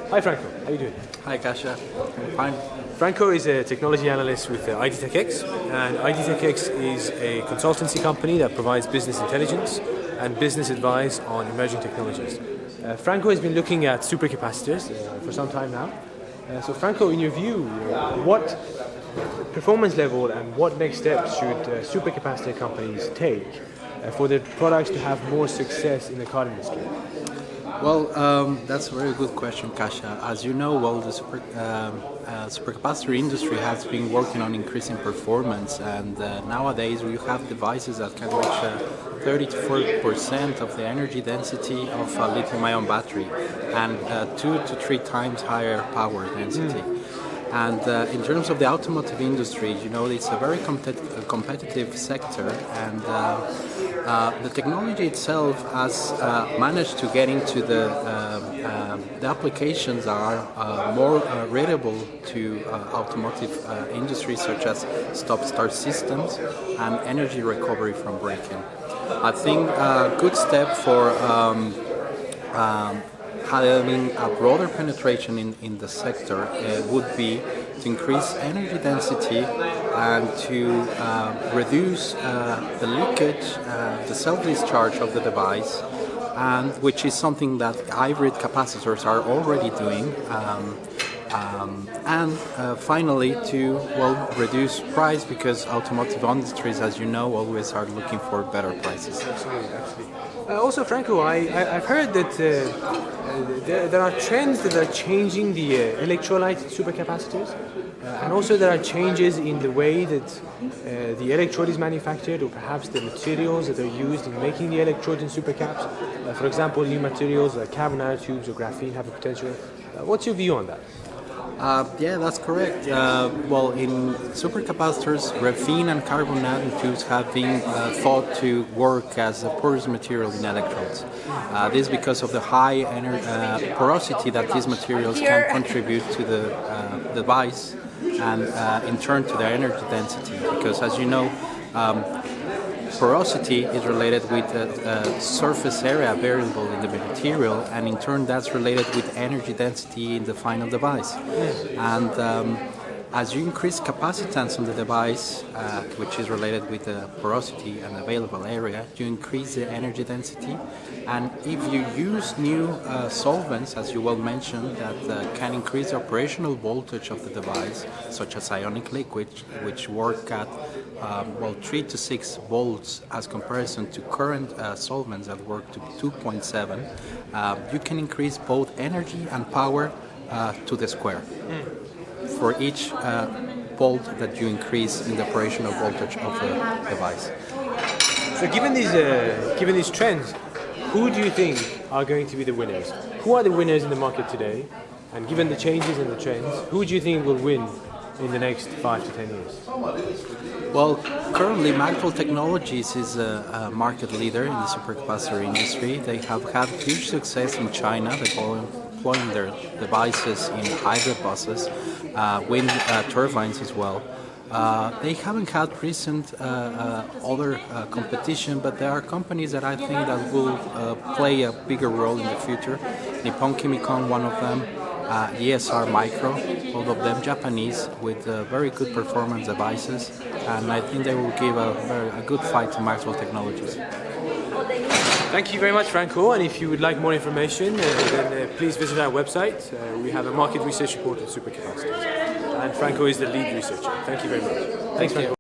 Hi Franco, how are you doing? Hi Kasia, I'm fine. Franco is a technology analyst with IDTechEx, and IDTechEx is a consultancy company that provides business intelligence and business advice on emerging technologies. Franco has been looking at supercapacitors for some time now. So Franco, in your view, what performance level and what next steps should supercapacitor companies take for their products to have more success in the car industry? Well, that's a very good question, Kasia. As you know, the supercapacitor industry has been working on increasing performance, and nowadays we have devices that can reach 30 to 40% of the energy density of a lithium-ion battery, and 2 to 3 times higher power density. And in terms of the automotive industry, you know, it's a very competitive sector, and the technology itself has managed to get into the applications that are more readable to automotive industry, such as stop-start systems and energy recovery from braking. I think a good step for having a broader penetration in the sector would be to increase energy density and to reduce the leakage, the self-discharge of the device, and which is something that hybrid capacitors are already doing. And finally, to reduce price, because automotive industries, as you know, always are looking for better prices. Absolutely. Also, Franco, I've heard that there are trends that are changing the electrolyte supercapacitors, and also there are changes in the way that the electrode is manufactured, or perhaps the materials that are used in making the electrodes in supercaps. For example, new materials like carbon nanotubes or graphene have a potential. What's your view on that? Yeah, that's correct. In supercapacitors, graphene and carbon nanotubes have been thought to work as a porous material in electrodes. This is because of the high porosity that these materials can contribute to the device, and in turn to the energy density. Because, as you know, porosity is related with surface area variable in the material, and in turn that's related with energy density in the final device. And as you increase capacitance on the device, which is related with the porosity and available area, you increase the energy density. And if you use new solvents, as you well mentioned, that can increase the operational voltage of the device, such as ionic liquid, which work at 3 to 6 volts as comparison to current solvents that work to 2.7, you can increase both energy and power to the square for each volt that you increase in the operational voltage of the device. So given these trends, who do you think are going to be the winners? Who are the winners in the market today? And given the changes in the trends, who do you think will win in the next 5 to 10 years? Well, currently Maxwell Technologies is a market leader in the supercapacitor industry. They have had huge success in China, deploying their devices in hybrid buses, wind turbines as well. They haven't had recent other competition, but there are companies that I think that will play a bigger role in the future. Nippon Chemicon, one of them, ESR Micro, all of them Japanese with very good performance devices, and I think they will give a good fight to Maxwell Technologies. Thank you very much, Franco, and if you would like more information, then please visit our website. We have a market research report on supercapacitors, and Franco is the lead researcher. Thank you very much. Thanks, Franco.